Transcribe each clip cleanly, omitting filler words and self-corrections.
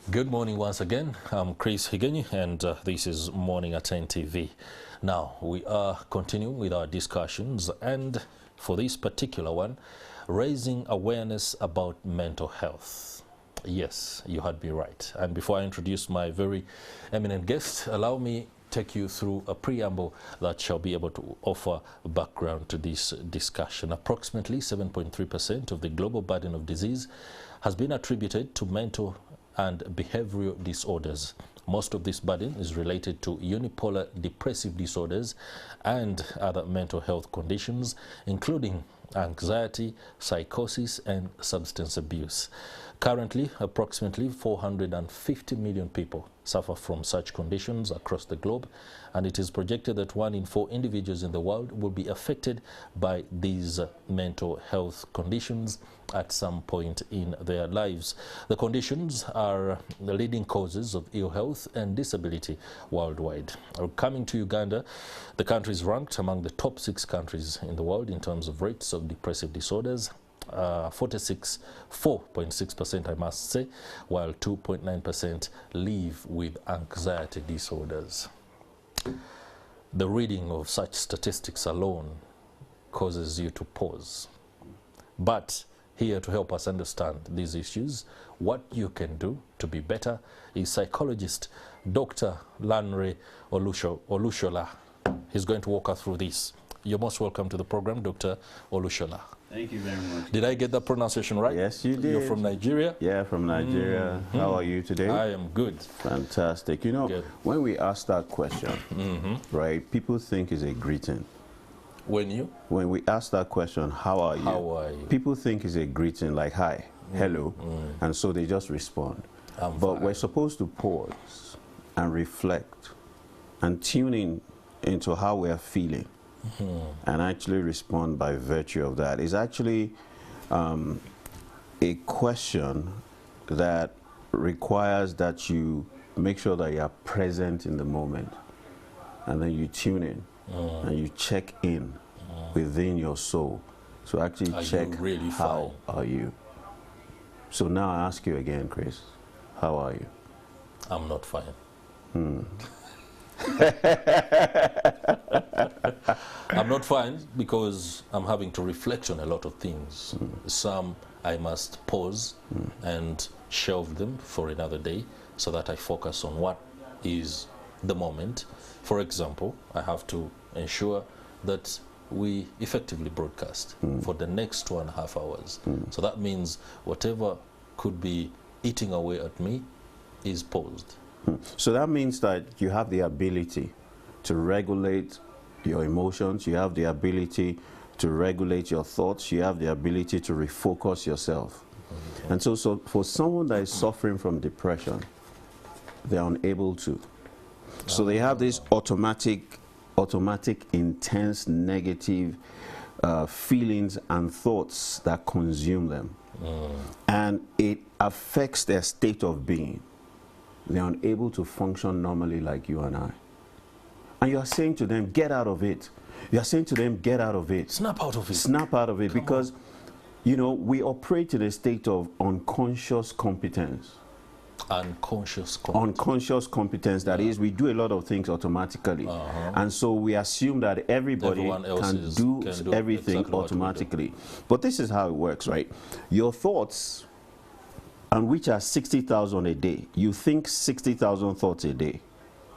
Good morning once again. I'm Chris Higenyi, and this is Morning at NTV. Now, we are continuing with our discussions, and for this particular one, raising awareness about mental health. Yes, you heard me right. And before I introduce my very eminent guest, allow me take you through a preamble that shall be able to offer background to this discussion. Approximately 7.3% of the global burden of disease has been attributed to mental and behavioral disorders. Most of this burden is related to unipolar depressive disorders and other mental health conditions, including anxiety, psychosis, and substance abuse. Currently, approximately 450 million people suffer from such conditions across the globe, and it is projected that 1 in 4 individuals in the world will be affected by these mental health conditions at some point in their lives. The conditions are the leading causes of ill health and disability worldwide. Coming to Uganda, the country is ranked among the top 6 countries in the world in terms of rates of depressive disorders. 4.6% I must say, while 2.9% live with anxiety disorders. The reading of such statistics alone causes you to pause. But here to help us understand these issues, what you can do to be better, is psychologist Dr. Lanre Olusola. He's going to walk us through this. You're most welcome to the program, Dr. Olusola. Thank you very much. Did I get that pronunciation right? Yes, you did. You're from Nigeria? Yeah, from Nigeria. How are you today? I am good. Fantastic. You know, when we ask that question, right, people think it's a greeting. When we ask that question, how are you? People think it's a greeting like, hi, hello, and so they just respond. But we're supposed to pause and reflect and tune in into how we're feeling. And actually respond by virtue of that. It's actually a question that requires that you make sure that you are present in the moment, and then you tune in and you check in within your soul. So actually check really how are you. So now I ask you again, Chris, how are you? I'm not fine. I'm not fine because I'm having to reflect on a lot of things. Some I must pause and shelve them for another day so that I focus on what is the moment. For example, I have to ensure that we effectively broadcast for the next 2.5 hours. So that means whatever could be eating away at me is paused. So that means that you have the ability to regulate your emotions, you have the ability to regulate your thoughts, you have the ability to refocus yourself. And so for someone that is suffering from depression, they're unable to. So they have this automatic, intense, negative feelings and thoughts that consume them. And it affects their state of being. They're unable to function normally like you and I. And you're saying to them, get out of it. You're saying to them, get out of it. Snap out of it. Snap out of it. Because, you know, we operate in a state of unconscious competence. Unconscious competence. Unconscious competence, that is, we do a lot of things automatically. And so we assume that everybody can do everything exactly automatically. But this is how it works, right? Your thoughts, and which are 60,000 a day. You think 60,000 thoughts a day.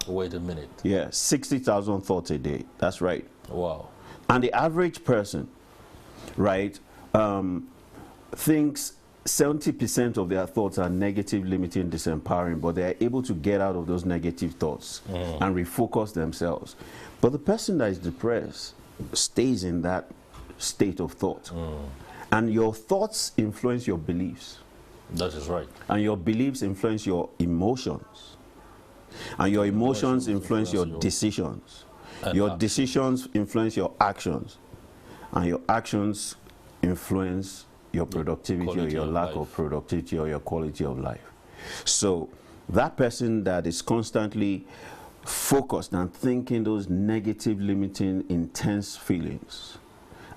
Wait a minute. Yeah, 60,000 thoughts a day. That's right. Wow. And the average person, right, thinks 70% of their thoughts are negative, limiting, disempowering, but they are able to get out of those negative thoughts and refocus themselves. But the person that is depressed stays in that state of thought. And your thoughts influence your beliefs. That is right. And your beliefs influence your emotions. And your emotions influence your decisions. Your decisions influence your actions. And your actions influence your productivity or your lack of productivity or your quality of life. So that person that is constantly focused and thinking those negative, limiting, intense feelings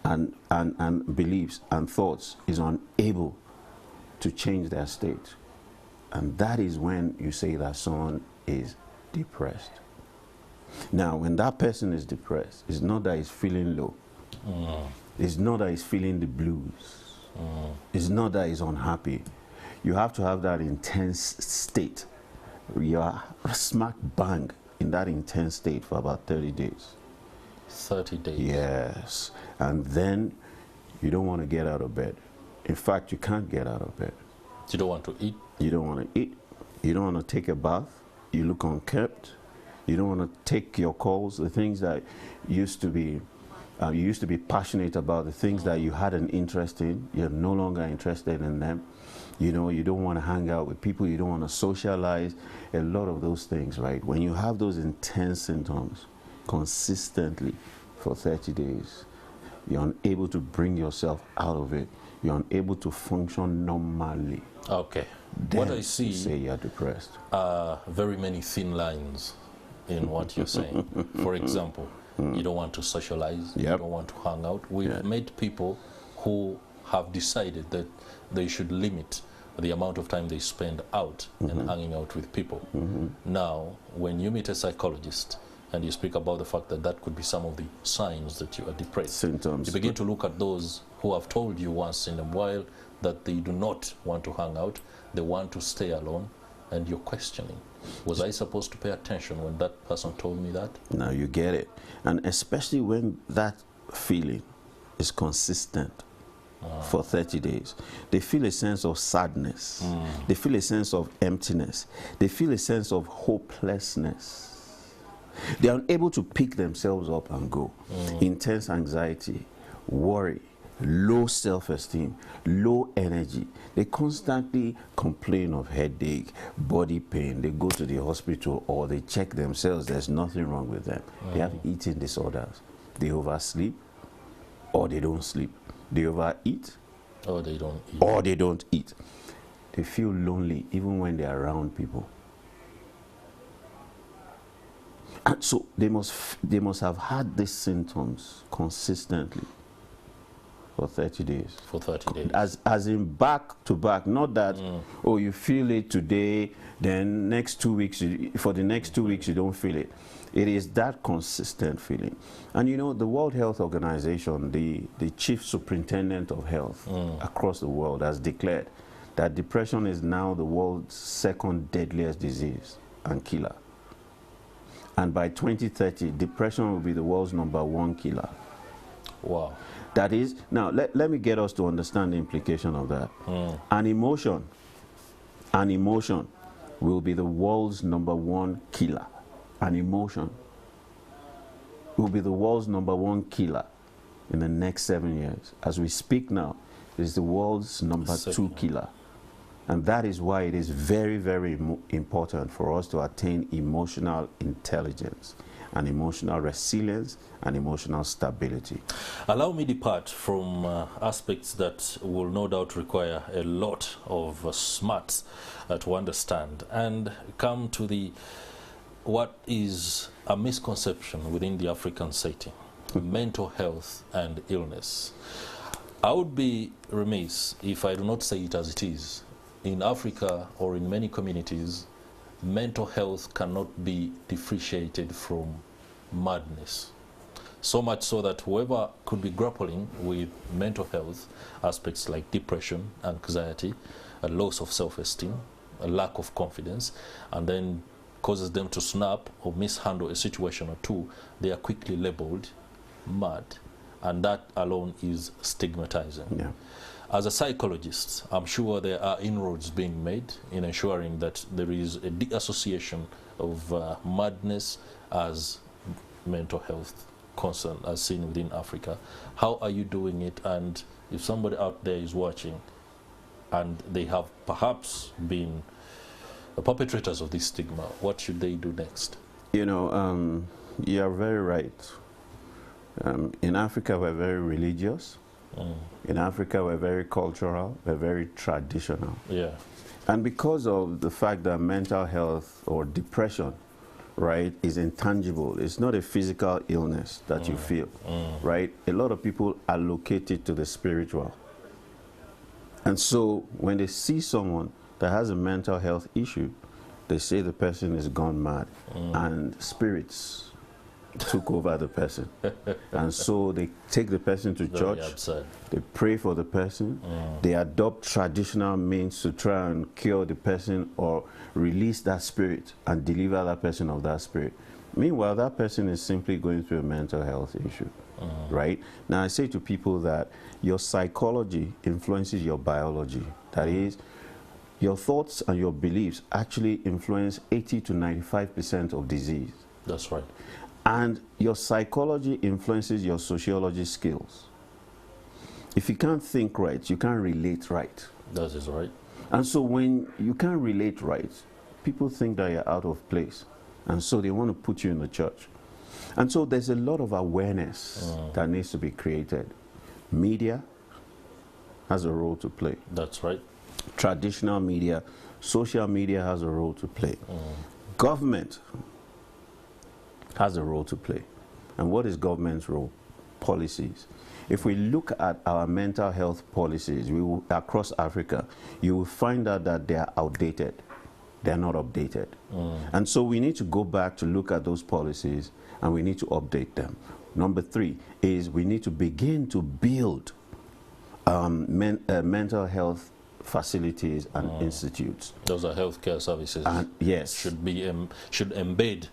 and beliefs and thoughts is unable to change their state. And that is when you say that someone is depressed. Now, when that person is depressed, it's not that he's feeling low. It's not that he's feeling the blues. It's not that he's unhappy. You have to have that intense state. You are smack bang in that intense state for about 30 days. 30 days? Yes. And then you don't want to get out of bed. In fact, you can't get out of bed. You don't want to eat? You don't want to eat. You don't want to take a bath. You look unkempt. You don't want to take your calls, the things that used to be, you used to be passionate about, the things that you had an interest in. You're no longer interested in them. You know, you don't want to hang out with people. You don't want to socialize. A lot of those things, right? When you have those intense symptoms consistently for 30 days, you're unable to bring yourself out of it. You're unable to function normally. Okay. Then what I see, you say you're depressed. Are very many thin lines in what you're saying. For example, you don't want to socialize, you don't want to hang out. We've met people who have decided that they should limit the amount of time they spend out and hanging out with people. Now, when you meet a psychologist and you speak about the fact that that could be some of the signs that you are depressed, symptoms, you begin to look at those who have told you once in a while that they do not want to hang out, they want to stay alone, and you're questioning, was I supposed to pay attention when that person told me that? Now you get it. And especially when that feeling is consistent for 30 days. They feel a sense of sadness. They feel a sense of emptiness. They feel a sense of hopelessness. They are unable to pick themselves up and go. Intense anxiety, worry, low self-esteem, low energy. They constantly complain of headache, body pain. They go to the hospital or they check themselves. There's nothing wrong with them. They have eating disorders. They oversleep or they don't sleep. They overeat or they don't eat. Or they don't eat. They feel lonely even when they're around people. And so they must have had these symptoms consistently for 30 days. For 30 days. As in back to back, not that, oh, you feel it today, then next 2 weeks, for the next 2 weeks you don't feel it. It is that consistent feeling. And you know, the World Health Organization, the chief superintendent of health across the world has declared that depression is now the world's second deadliest disease and killer. And by 2030, depression will be the world's #1 killer. Wow. That is, now let me get us to understand the implication of that. An emotion will be the world's #1 killer. An emotion will be the world's #1 killer in the next 7 years. As we speak now, it is the world's #2 killer. And that is why it is very, very important for us to attain emotional intelligence and emotional resilience and emotional stability. Allow me depart from aspects that will no doubt require a lot of smarts to understand and come to what is a misconception within the African setting, mental health and illness. I would be remiss if I do not say it as it is. In Africa or in many communities, mental health cannot be differentiated from madness. So much so that whoever could be grappling with mental health aspects like depression, anxiety, a loss of self-esteem, a lack of confidence, and then causes them to snap or mishandle a situation or two, they are quickly labeled mad. And that alone is stigmatizing. Yeah. As a psychologist, I'm sure there are inroads being made in ensuring that there is a de-association of madness as mental health concern as seen within Africa. How are you doing it? And if somebody out there is watching and they have perhaps been the perpetrators of this stigma, what should they do next? You know, you're very right. In Africa, we're very religious. In Africa, we're very cultural, we're very traditional. Yeah. And because of the fact that mental health or depression, right, is intangible, it's not a physical illness that you feel, right? A lot of people allocate it to the spiritual. And so when they see someone that has a mental health issue, they say the person is gone mad and spirits took over the person. And so they take the person to church, they pray for the person, they adopt traditional means to try and cure the person or release that spirit and deliver that person of that spirit. Meanwhile, that person is simply going through a mental health issue, right? Now, I say to people that your psychology influences your biology. That is, your thoughts and your beliefs actually influence 80 to 95% of disease. That's right. And your psychology influences your sociology skills. If you can't think right, you can't relate right. That is right. And so when you can't relate right, people think that you're out of place. And so they want to put you in the church. And so there's a lot of awareness that needs to be created. Media has a role to play. That's right. Traditional media, social media has a role to play. Government has a role to play. And what is government's role? Policies. If we look at our mental health policies across Africa, you will find out that they are outdated. They are not updated. And so we need to go back to look at those policies and we need to update them. Number 3 is we need to begin to build mental health facilities and institutes. Those are healthcare services. And yes. Should embed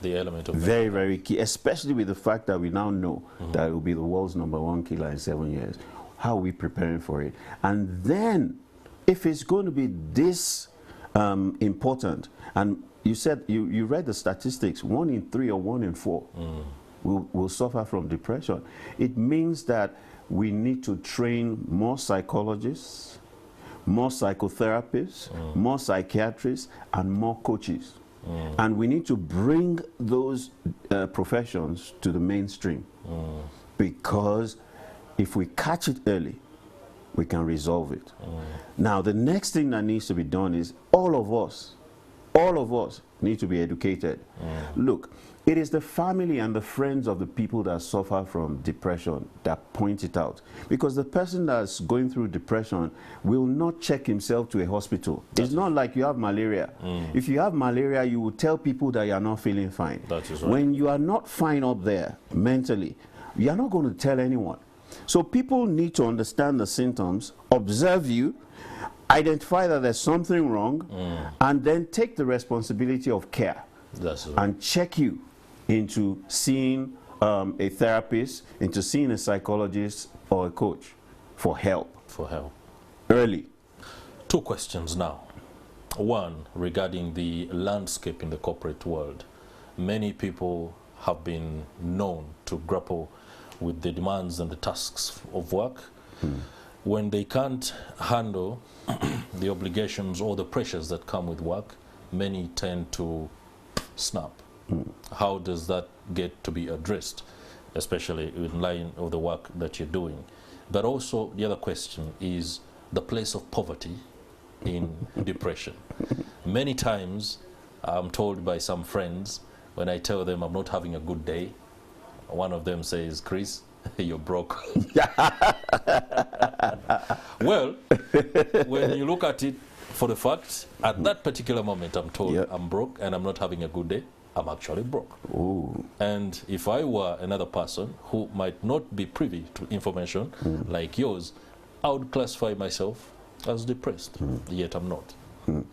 the element of very, very key, especially with the fact that we now know that it will be the world's #1 killer in 7 years. How are we preparing for it? And then, if it's going to be this important, and you said, you read the statistics, 1 in 3 or 1 in 4 will suffer from depression. It means that we need to train more psychologists, more psychotherapists, more psychiatrists, and more coaches. And we need to bring those professions to the mainstream, because if we catch it early, we can resolve it. Now, the next thing that needs to be done is all of us need to be educated. Look, it is the family and the friends of the people that suffer from depression that point it out. Because the person that's going through depression will not check himself to a hospital. It's not like you have malaria. If you have malaria, you will tell people that you are not feeling fine. That is right. When you are not fine up there mentally, you are not going to tell anyone. So people need to understand the symptoms, observe you, identify that there's something wrong, and then take the responsibility of care. That's right. And check you into seeing a therapist, into seeing a psychologist or a coach for help. For help. Early. 2 questions now. One, regarding the landscape in the corporate world. Many people have been known to grapple with the demands and the tasks of work. When they can't handle the obligations or the pressures that come with work, many tend to snap. How does that get to be addressed, especially in line of the work that you're doing? But also, the other question is the place of poverty in depression. Many times, I'm told by some friends, when I tell them I'm not having a good day, one of them says, "Chris, you're broke." Well, when you look at it for the fact, at that particular moment, I'm told I'm broke and I'm not having a good day. I'm actually broke. Ooh. And if I were another person who might not be privy to information like yours, I would classify myself as depressed, yet I'm not.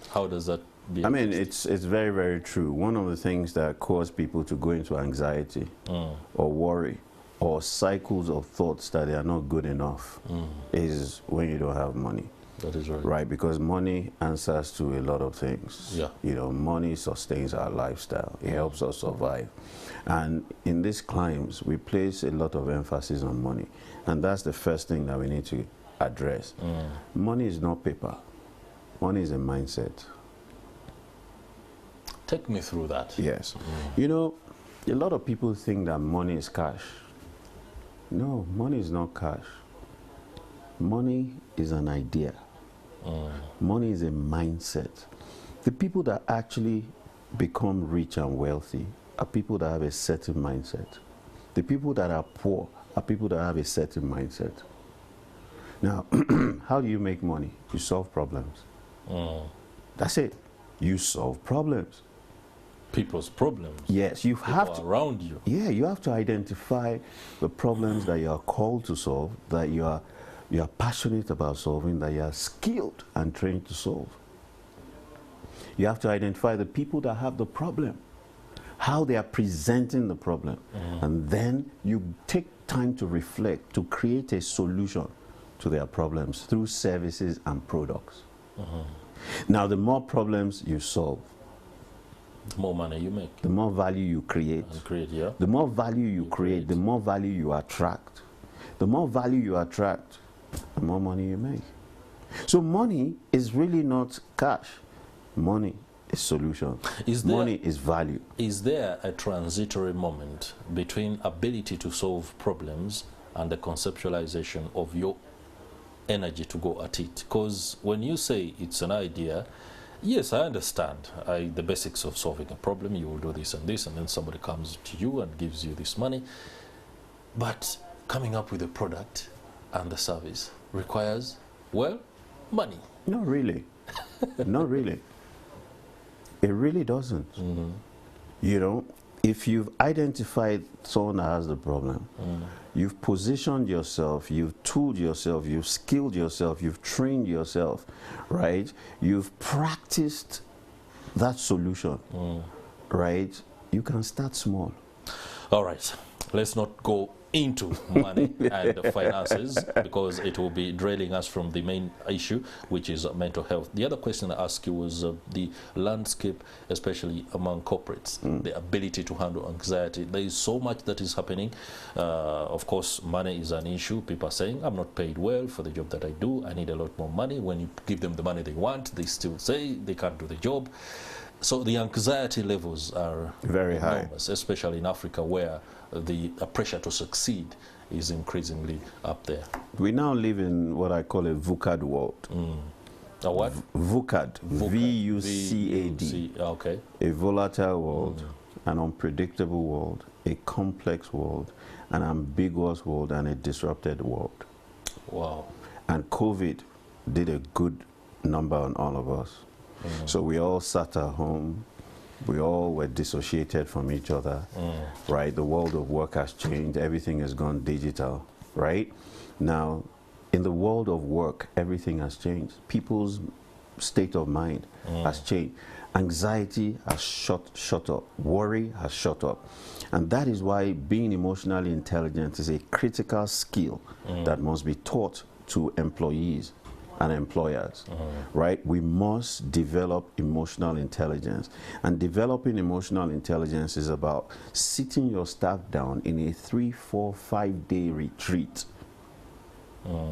How does that be? I mean, it's very, very true. One of the things that cause people to go into anxiety or worry or cycles of thoughts that they are not good enough is when you don't have money. That is right. Right, because money answers to a lot of things. Yeah. You know, money sustains our lifestyle. It helps us survive. And in these climes, we place a lot of emphasis on money. And that's the first thing that we need to address. Money is not paper. Money is a mindset. Take me through that. Yes. You know, a lot of people think that money is cash. No, money is not cash. Money is an idea. Money is a mindset. The people that actually become rich and wealthy are people that have a certain mindset. The people that are poor are people that have a certain mindset. Now, how do you make money? You solve problems. That's it. You solve problems. People's problems. Yes, you have to around you. Yeah, you have to identify the problems that you are called to solve, that you are passionate about solving, that you are skilled and trained to solve. You have to identify the people that have the problem, how they are presenting the problem, and then you take time to reflect, to create a solution to their problems through services and products. Now, the more problems you solve, the more money you make, the more value you create, the more value you create, the more value you attract. The more value you attract, the more money you make. So money is really not cash. Money is solution. Money is value. Is there a transitory moment between ability to solve problems and the conceptualization of your energy to go at it? Because when you say it's an idea, yes, I understand the basics of solving a problem. You will do this, and then somebody comes to you and gives you this money. But coming up with a product and the service requires, well, money. Not really. Not really. It really doesn't. You know, if you've identified someone that has the problem, you've positioned yourself, you've tooled yourself, you've skilled yourself, you've trained yourself, right? You've practiced that solution, right? You can start small. All right. Let's not go into money and finances, because it will be draining us from the main issue, which is mental health. The other question I asked you was the landscape, especially among corporates, the ability to handle anxiety. There is so much that is happening. Of course, money is an issue. People are saying, I'm not paid well for the job that I do. I need a lot more money. When you give them the money they want, they still say they can't do the job. So the anxiety levels are very enormous, high, especially in Africa, where the pressure to succeed is increasingly up there. We now live in what I call a VUCAD world. A what? VUCAD. V-U-C-A-D. Okay. A volatile world, an unpredictable world, a complex world, an ambiguous world, and a disrupted world. Wow. And COVID did a good number on all of us. So we all sat at home. We all were dissociated from each other, right? The world of work has changed. Everything has gone digital, right? Now, in the world of work, everything has changed. People's state of mind has changed. Anxiety has shot up. Worry has shot up. And that is why being emotionally intelligent is a critical skill that must be taught to employees and employers, right? We must develop emotional intelligence. And developing emotional intelligence is about sitting your staff down in a 3, 4, 5-day retreat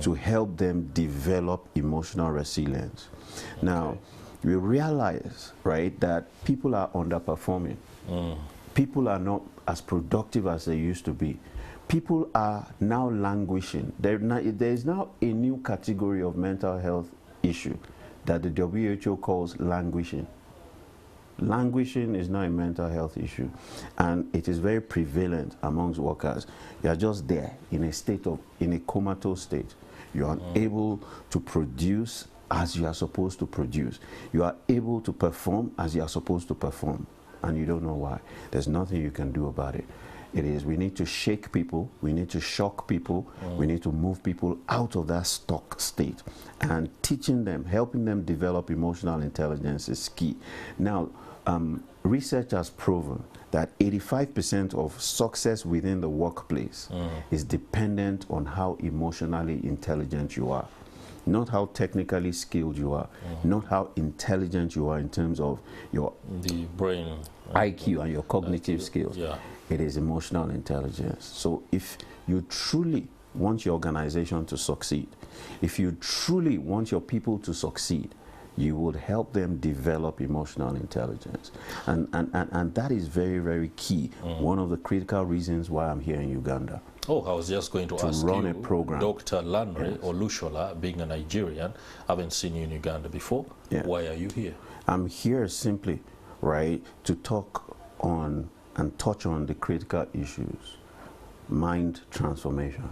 to help them develop emotional resilience. Now, we realize, right, that people are underperforming. People are not as productive as they used to be. People are now languishing. There is now a new category of mental health issue that the WHO calls languishing. Languishing is now a mental health issue, and it is very prevalent amongst workers. You are just there in a comatose state. You are unable to produce as you are supposed to produce. You are able to perform as you are supposed to perform, and you don't know why. There's nothing you can do about it. We need to shake people, we need to shock people, we need to move people out of that stuck state. And teaching them, helping them develop emotional intelligence is key. Now, research has proven that 85% of success within the workplace is dependent on how emotionally intelligent you are. Not how technically skilled you are, not how intelligent you are in terms of the brain, IQ and your cognitive skills. It is emotional intelligence. So if you truly want your organization to succeed, if you truly want your people to succeed, you would help them develop emotional intelligence. And that is very, very key. One of the critical reasons why I'm here in Uganda. Oh, I was just going to ask run you, a program. Dr. Lanre Olusola, being a Nigerian, I haven't seen you in Uganda before. Why are you here? I'm here simply, right, to talk on and touch on the critical issues. Mind transformation.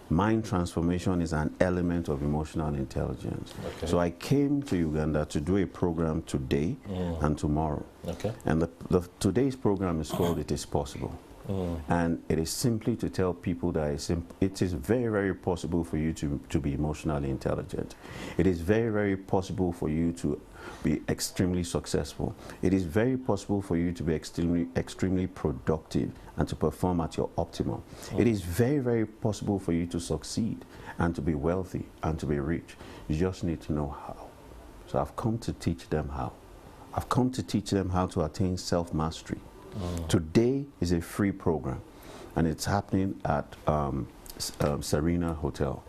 Mind transformation is an element of emotional intelligence. Okay. So I came to Uganda to do a program today and tomorrow. Okay. And today's program is called It Is Possible. And it is simply to tell people that it is very, very possible for you to be emotionally intelligent. It is very, very possible for you to be extremely successful. It is very possible for you to be extremely productive and to perform at your optimum. It is very, very possible for you to succeed and to be wealthy and to be rich. You just need to know how. So I've come to teach them how. I've come to teach them how to attain self-mastery. Today is a free program, and it's happening at Serena Hotel,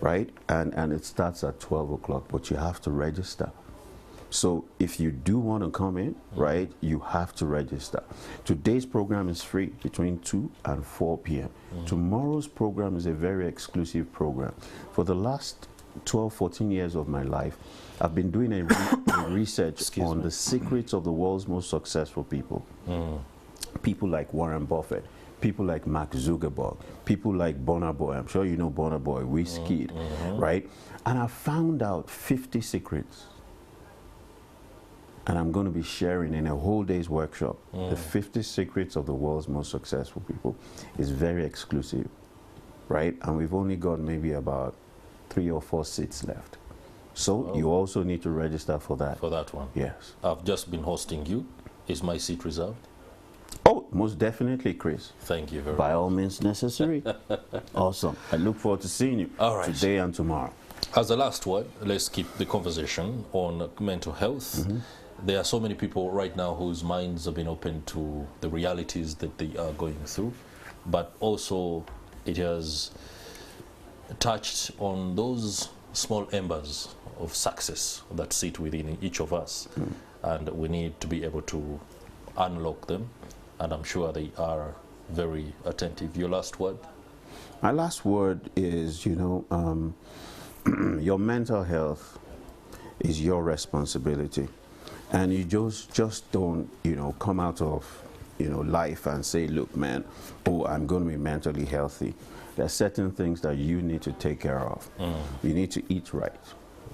right? And it starts at 12 o'clock, but you have to register. So if you do want to come in, right, you have to register. Today's program is free between 2 and 4 p.m. Tomorrow's program is a very exclusive program. For the last 12, 14 years of my life, I've been doing a research on the secrets of the world's most successful people. People like Warren Buffett, people like Mark Zuckerberg, people like Burna Boy. I'm sure you know Burna Boy, Wizkid, right? And I found out 50 secrets. And I'm going to be sharing in a whole day's workshop the 50 secrets of the world's most successful people. It's very exclusive, right? And we've only got maybe about 3 or 4 seats left. So you also need to register for that. For that one? Yes. I've just been hosting you. Is my seat reserved? Oh, most definitely, Chris. Thank you very much. By all means necessary. Awesome. I look forward to seeing you today and tomorrow. As the last one, let's keep the conversation on mental health. There are so many people right now whose minds have been opened to the realities that they are going through, but also it has touched on those small embers of success that sit within each of us, and we need to be able to unlock them, and I'm sure they are very attentive. Your last word? My last word is, your mental health is your responsibility, and you just don't, come out of, life and say, look, man, I'm going to be mentally healthy. There are certain things that you need to take care of. You need to eat right.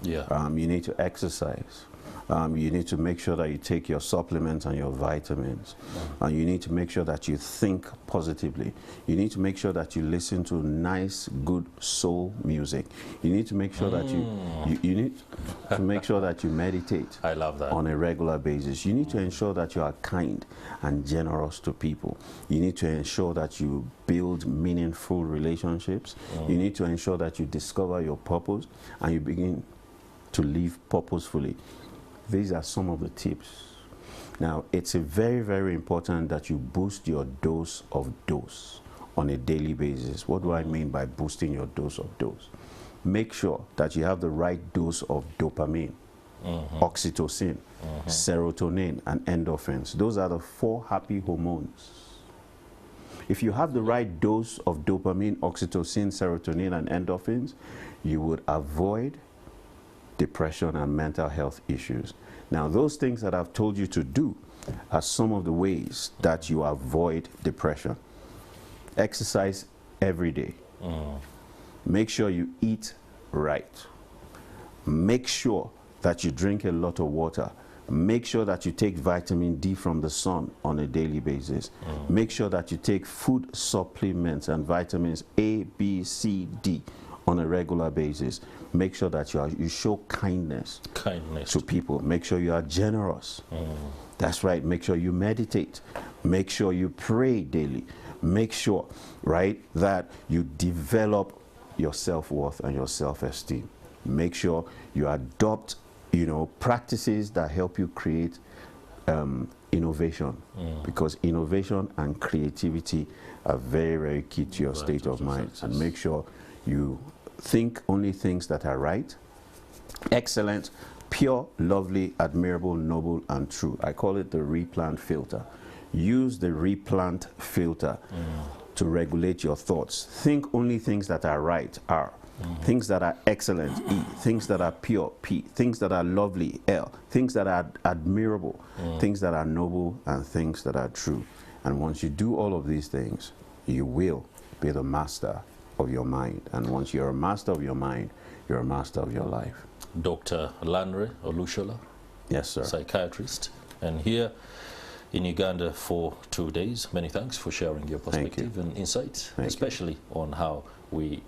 Yeah. You need to exercise. You need to make sure that you take your supplements and your vitamins. And you need to make sure that you think positively. You need to make sure that you listen to nice, good soul music. You need to make sure that you need to make sure that you meditate. I love that. On a regular basis. You need to ensure that you are kind and generous to people. You need to ensure that you build meaningful relationships. You need to ensure that you discover your purpose and you begin to live purposefully. These are some of the tips. Now, it's very, very important that you boost your dose of dose on a daily basis. What do I mean by boosting your dose of dose? Make sure that you have the right dose of dopamine, oxytocin, serotonin, and endorphins. Those are the 4 happy hormones. If you have the right dose of dopamine, oxytocin, serotonin, and endorphins, you would avoid depression and mental health issues. Now, those things that I've told you to do are some of the ways that you avoid depression. Exercise every day. Make sure you eat right. Make sure that you drink a lot of water. Make sure that you take vitamin D from the sun on a daily basis. Make sure that you take food supplements and vitamins A, B, C, D on a regular basis. Make sure that you show kindness to people. Make sure you are generous. That's right. Make sure you meditate. Make sure you pray daily. Make sure, right, that you develop your self-worth and your self-esteem. Make sure you adopt, practices that help you create innovation, because innovation and creativity are very, very key to your state of mind. And make sure you think only things that are right, excellent, pure, lovely, admirable, noble, and true. I call it the replant filter. Use the replant filter to regulate your thoughts. Think only things that are right, R. Things that are excellent, E. Things that are pure, P. Things that are lovely, L. Things that are admirable, things that are noble, and things that are true. And once you do all of these things, you will be the master of your mind. And once you're a master of your mind, you're a master of your life. Dr. Lanre Olusola. Yes, sir. Psychiatrist. And here in Uganda for 2 days. Many thanks for sharing your perspective and insights, especially on how we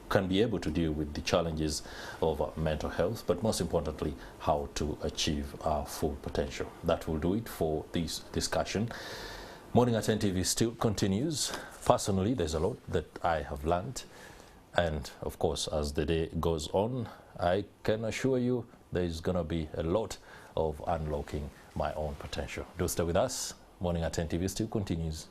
can be able to deal with the challenges of mental health, but most importantly, how to achieve our full potential. That will do it for this discussion. Morning at NTV still continues. Personally, there's a lot that I have learned. And of course, as the day goes on, I can assure you there's going to be a lot of unlocking my own potential. Do stay with us. Morning at NTV still continues.